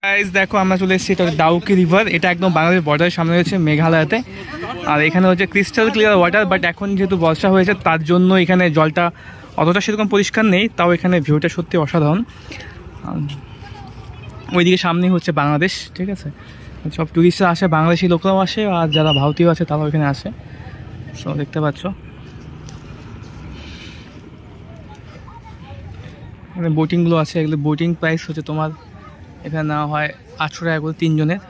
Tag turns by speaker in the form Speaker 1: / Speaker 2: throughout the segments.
Speaker 1: Guys দেখো আমরা চলে এসেছি এটা ডাউকি রিভার। এটা একদম বাংলাদেশ বর্ডারের সামনে রয়েছে মেঘালয়তে। আর এখানে হচ্ছে ক্রিস্টাল ক্লিয়ার ওয়াটার, বাট এখন যেহেতু বর্ষা হয়েছে তার জন্য এখানে জলটা অতটা সেরকম পরিষ্কার নেই, তাও এখানে ভিউটা সত্যি অসাধারণ। ওইদিকে সামনেই হচ্ছে বাংলাদেশ, ঠিক আছে। সব টুরিস্টরা আসে, বাংলাদেশি লোকরাও আসে আর যারা ভারতীয় আছে তারাও এখানে আসে। সো দেখতে পাচ্ছ এখানে বোটিংগুলো আছে। এগুলো বোটিং প্রাইস হচ্ছে তোমার এখানে নেওয়া হয় 800 টাকা করে 3 জনের।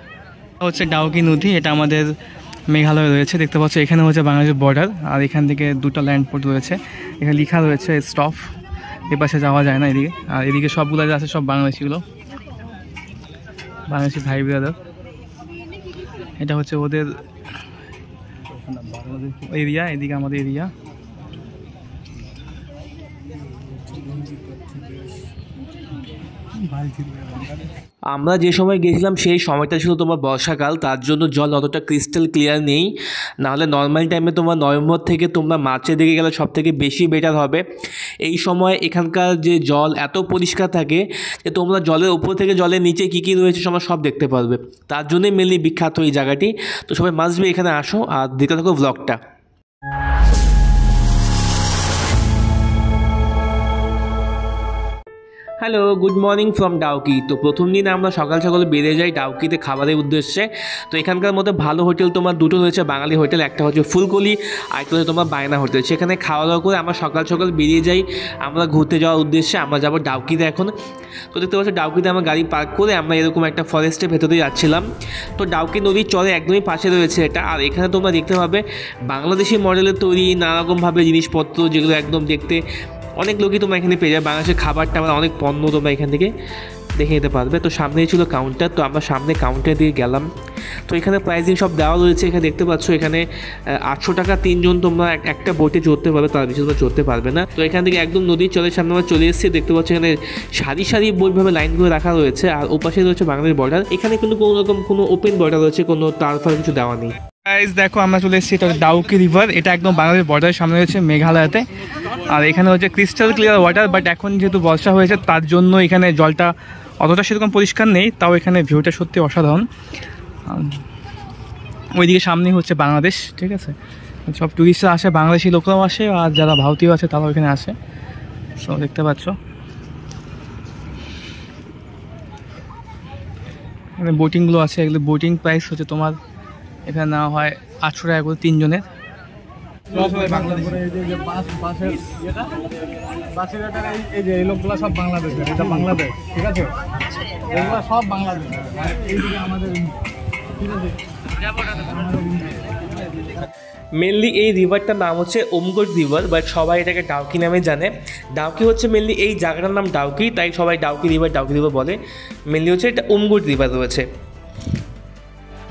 Speaker 1: হচ্ছে ডাউকি নদী, এটা আমাদের মেঘালয় রয়েছে। দেখতে পাচ্ছ এখানে হচ্ছে বাংলাদেশের বর্ডার, আর এখান থেকে দুটো ল্যান্ড পোর্ট রয়েছে। এখানে লেখা রয়েছে স্টপ, এ পাশে যাওয়া যায় না এদিকে। আর এদিকে সবগুলো আছে সব বাংলাদেশিগুলো, বাংলাদেশি ভাই ব্রাদার। এটা হচ্ছে ওদের এরিয়া, এদিকে আমাদের এরিয়া।
Speaker 2: আমরা যে সময় গেছিলাম সেই সময়টা ছিল তোমার বর্ষাকাল, তার জন্য জল অতটা ক্রিস্টাল ক্লিয়ার নেই। নাহলে নর্মাল টাইমে তোমার নভেম্বর থেকে তোমরা মার্চের দিকে গেলে সব থেকে বেশি বেটার হবে। এই সময় এখানকার যে জল এত পরিষ্কার থাকে যে তোমরা জলের উপর থেকে জলের নিচে কী কী রয়েছে তোমরা সব দেখতে পারবে। তার জন্যই মেনলি বিখ্যাত এই জায়গাটি। তো সবাই মাস্ট বি এখানে আসো আর দেখতে থাকো ব্লগটা। Hello, good morning from Dawki. তো প্রথম দিন আমরা সকাল সকাল বেরিয়ে যাই ডাউকিতে খাবারের উদ্দেশ্যে। তো এখানকার মধ্যে ভালো হোটেল তোমার দুটো রয়েছে, বাঙালি হোটেল, একটা হচ্ছে ফুলকলি, আরেকটা হচ্ছে তোমার বায়না হোটেল। সেখানে খাওয়া দাওয়া করে আমরা সকাল সকাল বেরিয়ে যাই আমরা ঘুরতে যাওয়ার উদ্দেশ্যে। আমরা যাবো ডাউকিতে এখন। তো দেখতে পাচ্ছি ডাউকিতে আমার গাড়ি পার্ক করে আমরা এরকম একটা ফরেস্টের ভেতরে যাচ্ছিলাম। তো ডাউকি নদীর চরে একদমই পাশে রয়েছে এটা। আর এখানে তোমরা দেখতে পাবে বাংলাদেশি মডেলের তৈরি নানারকমভাবে জিনিসপত্র, যেগুলো একদম দেখতে অনেক লোকই তোমরা এখানে পেয়ে যাবে। বাংলাদেশের খাবারটা আমরা অনেক পণ্য তোমরা এখান থেকে দেখে নিতে পারবে। তো সামনেই ছিল কাউন্টার, তো আমরা সামনে কাউন্টার দিয়ে গেলাম। তো এখানে প্রাইসিং সব দেওয়া রয়েছে। এখানে দেখতে পাচ্ছ এখানে 800 টাকা 3 জন তোমরা একটা বোটে চড়তে পারবে, তার বেশি তোমরা চড়তে পারবে না। তো এখান থেকে একদম নদীর চরের সামনে আমরা চলে এসেছি। দেখতে পাচ্ছ এখানে সারি সারি বইভাবে লাইন করে রাখা রয়েছে। আর ওপাশে রয়েছে বাংলাদেশ বর্ডার। এখানে কিন্তু কোনো রকম কোনো ওপেন বর্ডার রয়েছে, কোনো তার ফার কিছু দেওয়া নেই।
Speaker 1: গাইস দেখো আমরা চলে এসেছি এটা ডাউকি রিভার। এটা একদম বাংলাদেশ বর্ডারের সামনে রয়েছে মেঘালয়তে। আর এখানে হচ্ছে ক্রিস্টাল ক্লিয়ার ওয়াটার, বাট এখন যেহেতু বর্ষা হয়েছে তার জন্য এখানে জলটা অতটা সেরকম পরিষ্কার নেই, তাও এখানে ভিউটা সত্যি অসাধারণ। ওইদিকে সামনেই হচ্ছে বাংলাদেশ, ঠিক আছে। সব টুরিস্টরা আসে, বাংলাদেশি লোকরাও আসে আর যারা ভারতীয় আছে তারাও এখানে আসে। সো দেখতে পাচ্ছ এখানে বোটিংগুলো আছে। এগুলো বোটিং প্রাইস হচ্ছে তোমার এখানে নেওয়া হয় 800 টাকা করে 3 জনের।
Speaker 3: এই লোকগুলো সব বাংলাদেশের, এটা বাংলাদেশ, ঠিক আছে। এগুলো সব বাংলাদেশের। এইদিকে আমাদের, ঠিক আছে।
Speaker 2: মেনলি এই রিভারটার নাম হচ্ছে ওমগোট রিভার, বাট সবাই এটাকে ডাউকি নামে জানে। ডাউকি হচ্ছে মেনলি এই জায়গাটার নাম ডাউকি, তাই সবাই ডাউকি রিভার বলে। মেনলি হচ্ছে এটা ওমগোট রিভার রয়েছে।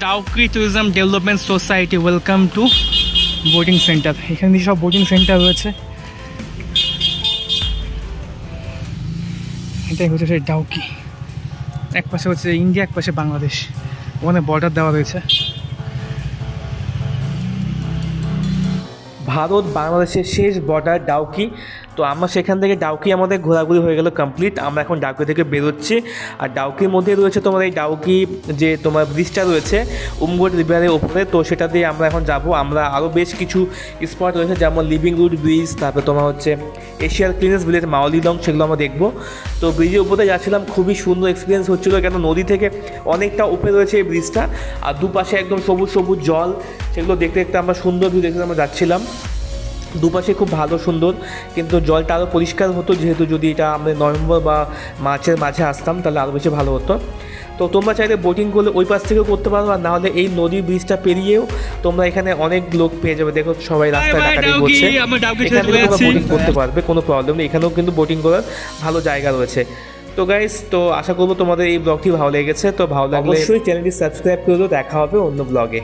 Speaker 1: Dawki tourism development society welcome to boating centre. এখানে সব বোটিং সেন্টার রয়েছে। এটাই হচ্ছে সেই ডাউকি। এক পাশে হচ্ছে ইন্ডিয়া, এক পাশে বাংলাদেশ, ওখানে বর্ডার দেওয়া রয়েছে।
Speaker 2: ভারত বাংলাদেশের শেষ বর্ডার ডাউকি। তো আমরা সেখান থেকে ডাউকি আমাদের ঘোরাঘুরি হয়ে গেল কমপ্লিট। আমরা এখন ডাউকি থেকে বেরোচ্ছি। আর ডাউকির মধ্যে রয়েছে তোমার এই ডাউকি যে তোমার ব্রিজটা রয়েছে ওমগোট রিভারের ওপরে, তো সেটা দিয়ে আমরা এখন যাব। আমরা আরও বেশ কিছু স্পট রয়েছে, যেমন লিভিং রুড ব্রিজ, তারপরে তোমার হচ্ছে এশিয়ার ক্লিনেস্ট ভিলেজ মাওলিডং, সেগুলো আমরা দেখবো। তো ব্রিজের উপরে যাচ্ছিলাম, খুবই সুন্দর এক্সপিরিয়েন্স হচ্ছিলো, কেন নদী থেকে অনেকটা উপরে রয়েছে এই ব্রিজটা। আর দুপাশে একদম সবুজ সবুজ জল, সেগুলো দেখতে দেখতে আমরা সুন্দর ভিউ দেখতে আমরা যাচ্ছিলাম। দুপাশে খুব ভালো সুন্দর, কিন্তু জলটা আরও পরিষ্কার হতো যেহেতু যদি এটা আমরা নভেম্বর বা মার্চের মাঝে আসতাম তাহলে আরও বেশি ভালো হতো। তো তোমরা চাইলে বোটিং করলে ওই পাশ থেকেও করতে পারো, আর নাহলে এই নদী ব্রিজটা পেরিয়েও তোমরা এখানে অনেক লোক পেয়ে যাবে। দেখো সবাই রাস্তায় ডাকাডাকি করছে, এখান থেকে তোমরা বোটিং করতে পারবে, কোনো প্রবলেম নেই। এখানেও কিন্তু বোটিং করার ভালো জায়গা রয়েছে। তো গাইস, তো আশা করবো তোমাদের এই ব্লগটি ভালো লেগেছে। তো ভালো লাগলে অবশ্যই চ্যানেলটি সাবস্ক্রাইব করে দাও। দেখা হবে অন্য ব্লগে।